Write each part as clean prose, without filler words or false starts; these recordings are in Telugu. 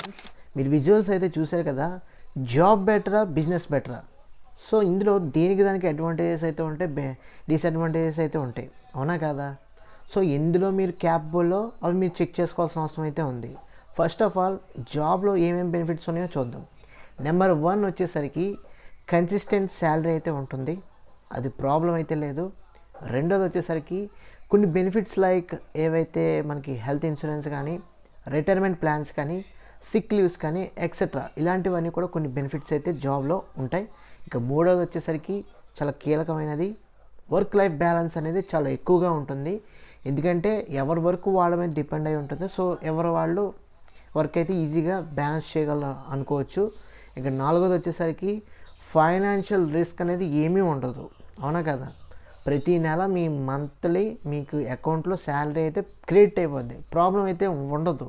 ఫ్రెండ్స్, మీరు విజువల్స్ అయితే చూశారు కదా. జాబ్ బెటరా, బిజినెస్ బెటరా? సో ఇందులో దేనికి దానికి అడ్వాంటేజెస్ అయితే ఉంటాయి, డిసడ్వాంటేజెస్ అయితే ఉంటాయి, అవునా కదా? సో ఎందులో మీరు క్యాపబుల్లో అవి మీరు చెక్ చేసుకోవాల్సిన అవసరం అయితే ఉంది. ఫస్ట్ ఆఫ్ ఆల్, జాబ్లో ఏమేమి బెనిఫిట్స్ ఉన్నాయో చూద్దాం. నెంబర్ 1 వచ్చేసరికి కన్సిస్టెంట్ శాలరీ అయితే ఉంటుంది, అది ప్రాబ్లం అయితే లేదు. రెండోది వచ్చేసరికి కొన్ని బెనిఫిట్స్ లైక్ ఏవైతే మనకి హెల్త్ ఇన్సూరెన్స్ కానీ, రిటైర్మెంట్ ప్లాన్స్ కానీ, సిక్ లీవ్స్ కానీ ఎక్సెట్రా, ఇలాంటివన్నీ కూడా కొన్ని బెనిఫిట్స్ అయితే జాబ్లో ఉంటాయి. ఇక మూడోది వచ్చేసరికి చాలా కీలకమైనది, వర్క్ లైఫ్ బ్యాలెన్స్ అనేది చాలా ఎక్కువగా ఉంటుంది. ఎందుకంటే ఎవరి వర్క్ వాళ్ళ మీద డిపెండ్ అయి ఉంటుంది. సో ఎవరు వాళ్ళు వర్క్ అయితే ఈజీగా బ్యాలెన్స్ చేయగలరు అనుకోవచ్చు. ఇక నాలుగోది వచ్చేసరికి ఫైనాన్షియల్ రిస్క్ అనేది ఏమీ ఉండదు, అవునా కదా? ప్రతి నెల మీ మంత్లీ మీకు అకౌంట్లో శాలరీ అయితే క్రెడిట్ అయిపోద్ది, ప్రాబ్లం అయితే ఉండదు.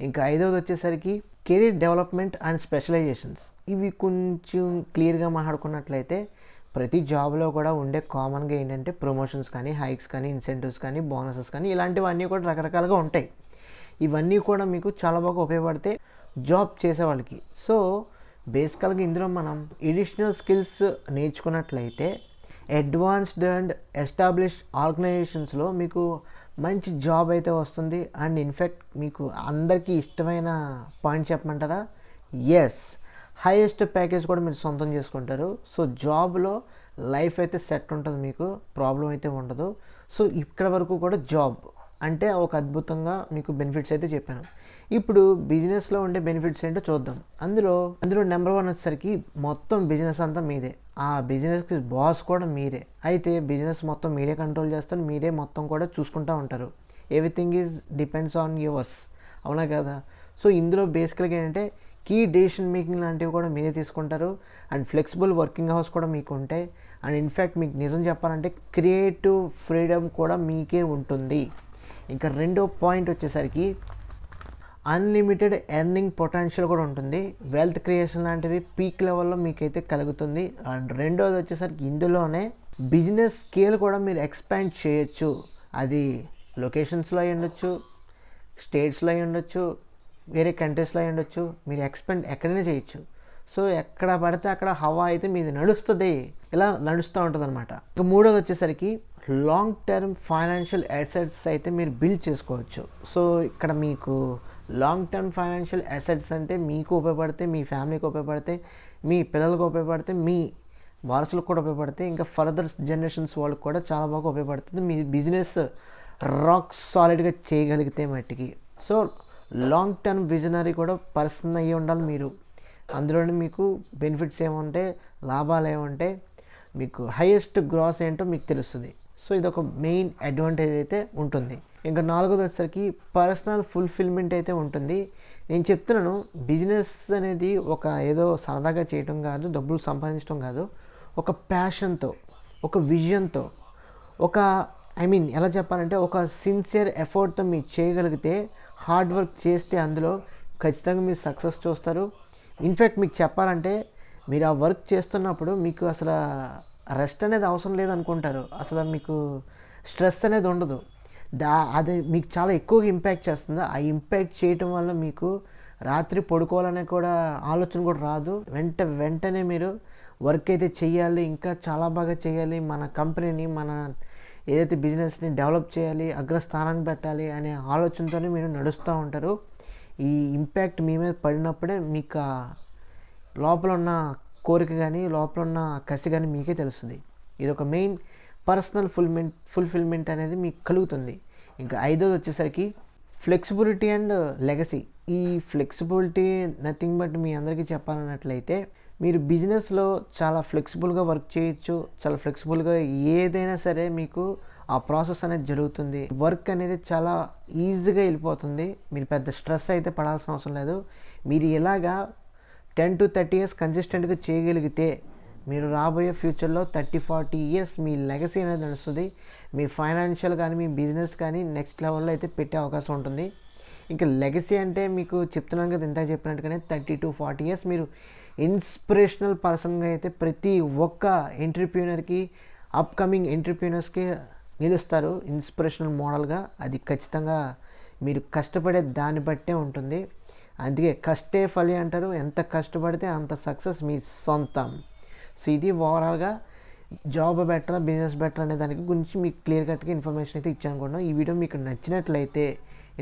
ఇంకా ఐదవది వచ్చేసరికి కెరీర్ డెవలప్మెంట్ అండ్ స్పెషలైజేషన్స్. ఇవి కొంచెం క్లియర్గా మాట్లాడుకున్నట్లయితే ప్రతి జాబ్లో కూడా ఉండే కామన్గా ఏంటంటే ప్రమోషన్స్ కానీ, హైక్స్ కానీ, ఇన్సెంటివ్స్ కానీ, బోనసెస్ కానీ, ఇలాంటివన్నీ కూడా రకరకాలుగా ఉంటాయి. ఇవన్నీ కూడా మీకు చాలా బాగా ఉపయోగపడతాయి జాబ్ చేసే వాళ్ళకి. సో బేసికల్గా ఇందులో మనం ఎడిషనల్ స్కిల్స్ నేర్చుకున్నట్లయితే అడ్వాన్స్డ్ అండ్ ఎస్టాబ్లిష్డ్ ఆర్గనైజేషన్స్లో మీకు మంచి జాబ్ అయితే వస్తుంది. అండ్ ఇన్ఫ్యాక్ట్ మీకు అందరికీ ఇష్టమైన పాయింట్ చెప్పమంటారా? ఎస్, హైయెస్ట్ ప్యాకేజ్ కూడా మీరు సొంతం చేసుకుంటారు. సో జాబ్లో లైఫ్ అయితే సెట్ ఉంటుంది, మీకు ప్రాబ్లం అయితే ఉండదు. సో ఇక్కడ వరకు కూడా జాబ్ అంటే ఒక అద్భుతంగా మీకు బెనిఫిట్స్ అయితే చెప్పాను. ఇప్పుడు బిజినెస్లో ఉండే బెనిఫిట్స్ ఏంటో చూద్దాం. అందులో నెంబర్ 1 వచ్చేసరికి మొత్తం బిజినెస్ అంతా మీదే, ఆ బిజినెస్కి బాస్ కూడా మీరే. అయితే బిజినెస్ మొత్తం మీరే కంట్రోల్ చేస్తారు, మీరే మొత్తం కూడా చూసుకుంటూ ఉంటారు. Everything is depends on yours, అవునా కదా? సో ఇందులో బేసికల్గా ఏంటంటే కీ డెసిషన్ మేకింగ్ లాంటివి కూడా మీరే తీసుకుంటారు. అండ్ ఫ్లెక్సిబుల్ వర్కింగ్ అవర్స్ కూడా మీకు ఉంటాయి. అండ్ ఇన్ఫ్యాక్ట్ మీకు నిజం చెప్పాలంటే క్రియేటివ్ ఫ్రీడమ్ కూడా మీకే ఉంటుంది. ఇంకా రెండో పాయింట్ వచ్చేసరికి అన్లిమిటెడ్ ఎర్నింగ్ పొటెన్షియల్ కూడా ఉంటుంది. వెల్త్ క్రియేషన్ లాంటివి పీక్ లెవెల్లో మీకైతే కలుగుతుంది. అండ్ రెండోది వచ్చేసరికి ఇందులోనే బిజినెస్ స్కేల్ కూడా మీరు ఎక్స్పాండ్ చేయొచ్చు. అది లొకేషన్స్లో అయి ఉండొచ్చు, స్టేట్స్లో అయి ఉండొచ్చు, వేరే కంట్రీస్లో అయి ఉండొచ్చు. మీరు ఎక్స్పాండ్ ఎక్కడైనా చేయొచ్చు. సో ఎక్కడ పడితే అక్కడ హవా అయితే మీది నడుస్తుంది, ఇలా నడుస్తూ ఉంటుంది అనమాట. ఇక మూడోది వచ్చేసరికి లాంగ్ టర్మ్ ఫైనాన్షియల్ అసెట్స్ అయితే మీరు బిల్డ్ చేసుకోవచ్చు. సో ఇక్కడ మీకు లాంగ్ టర్మ్ ఫైనాన్షియల్ అసెట్స్ అంటే మీకు ఉపయోగపడితే, మీ ఫ్యామిలీకి ఉపయోగపడితే, మీ పిల్లలకు ఉపయోగపడితే, మీ వారసులకు కూడా ఉపయోగపడితే, ఇంకా ఫర్దర్ జనరేషన్స్ వాళ్ళకి కూడా చాలా బాగా ఉపయోగపడుతుంది మీ బిజినెస్ రాక్ సాలిడ్గా చేయగలిగితే మట్టికి. సో లాంగ్ టర్మ్ విజనరీ కూడా పర్సన్ అయ్యి ఉండాలి మీరు. అందులోనే మీకు బెనిఫిట్స్ ఏముంటాయి, లాభాలు ఏముంటాయి, మీకు హైయెస్ట్ గ్రాస్ ఏంటో మీకు తెలుస్తుంది. సో ఇదొక మెయిన్ అడ్వాంటేజ్ అయితే ఉంటుంది. ఇంకా నాలుగోది వచ్చేసరికి పర్సనల్ ఫుల్ఫిల్మెంట్ అయితే ఉంటుంది. నేను చెప్తున్నాను, బిజినెస్ అనేది ఒక ఏదో సరదాగా చేయటం కాదు, డబ్బులు సంపాదించడం కాదు, ఒక ప్యాషన్తో, ఒక విజన్తో, ఒక ఎలా చెప్పాలంటే ఒక సిన్సియర్ ఎఫర్ట్తో మీరు చేయగలిగితే, హార్డ్ వర్క్ చేస్తే అందులో ఖచ్చితంగా మీరు సక్సెస్ చూస్తారు. ఇన్ఫ్యాక్ట్ మీకు చెప్పాలంటే మీరు ఆ వర్క్ చేస్తున్నప్పుడు మీకు అసలు రెస్ట్ అనేది అవసరం లేదనుకుంటారు. అసలు మీకు స్ట్రెస్ అనేది ఉండదు. అది మీకు చాలా ఎక్కువగా ఇంపాక్ట్ చేస్తుంది. ఆ ఇంపాక్ట్ చేయటం వల్ల మీకు రాత్రి పడుకోవాలనే కూడా ఆలోచన కూడా రాదు. వెంటనే మీరు వర్క్ అయితే చెయ్యాలి, ఇంకా చాలా బాగా చేయాలి, మన కంపెనీని, మన ఏదైతే బిజినెస్ని డెవలప్ చేయాలి, అగ్రస్థానానికి పెట్టాలి అనే ఆలోచనతోనే మీరు నడుస్తూ ఉంటారు. ఈ ఇంపాక్ట్ మీ మీద పడినప్పుడే మీకు లోపల ఉన్న కోరిక కానీ, లోపల ఉన్న కసి కానీ మీకే తెలుస్తుంది. ఇది ఒక మెయిన్ పర్సనల్ ఫుల్ఫిల్మెంట్ అనేది మీకు కలుగుతుంది. ఇంకా ఐదోది వచ్చేసరికి ఫ్లెక్సిబిలిటీ అండ్ లెగసీ. ఈ ఫ్లెక్సిబిలిటీ నథింగ్ బట్ మీ అందరికీ చెప్పాలన్నట్లయితే మీరు బిజినెస్లో చాలా ఫ్లెక్సిబుల్గా వర్క్ చేయొచ్చు. చాలా ఫ్లెక్సిబుల్గా ఏదైనా సరే మీకు ఆ ప్రాసెస్ అనేది జరుగుతుంది. వర్క్ అనేది చాలా ఈజీగా వెళ్ళిపోతుంది. మీరు పెద్ద స్ట్రెస్ అయితే పడాల్సిన అవసరం లేదు. మీరు ఇలాగా 10 to 30 years కన్సిస్టెంట్గా చేయగలిగితే మీరు రాబోయే ఫ్యూచర్లో 30-40 years మీ లెగసీ అనేది నడుస్తుంది. మీ ఫైనాన్షియల్ కానీ, మీ బిజినెస్ కానీ నెక్స్ట్ లెవెల్లో అయితే పెట్టే అవకాశం ఉంటుంది. ఇంకా లెగసీ అంటే మీకు చెప్తున్నాను కదా, ఇంత చెప్పినట్టుగానే 30 to 40 years మీరు ఇన్స్పిరేషనల్ పర్సన్గా అయితే ప్రతి ఒక్క ఎంటర్ప్రీనర్కి, అప్కమింగ్ ఎంటర్ప్రీనర్స్కి నిలుస్తారు ఇన్స్పిరేషనల్ మోడల్గా. అది ఖచ్చితంగా మీరు కష్టపడే దాన్ని బట్టే ఉంటుంది. అందుకే కష్టే ఫలి అంటారు, ఎంత కష్టపడితే అంత సక్సెస్ మీ సొంతం. సో ఇది ఓవరాల్గా జాబ్ బెటర్ బిజినెస్ బెటర్ అనే దానికి గురించి మీకు క్లియర్ కట్గా ఇన్ఫర్మేషన్ అయితే ఇచ్చాను అనుకుంటున్నాను. ఈ వీడియో మీకు నచ్చినట్లయితే,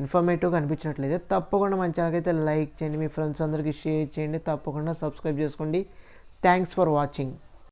ఇన్ఫర్మేటివ్గా అనిపించినట్లయితే తప్పకుండా మన ఛానల్కి అయితే లైక్ చేయండి, మీ ఫ్రెండ్స్ అందరికీ షేర్ చేయండి, తప్పకుండా సబ్స్క్రైబ్ చేసుకోండి. Thanks for watching.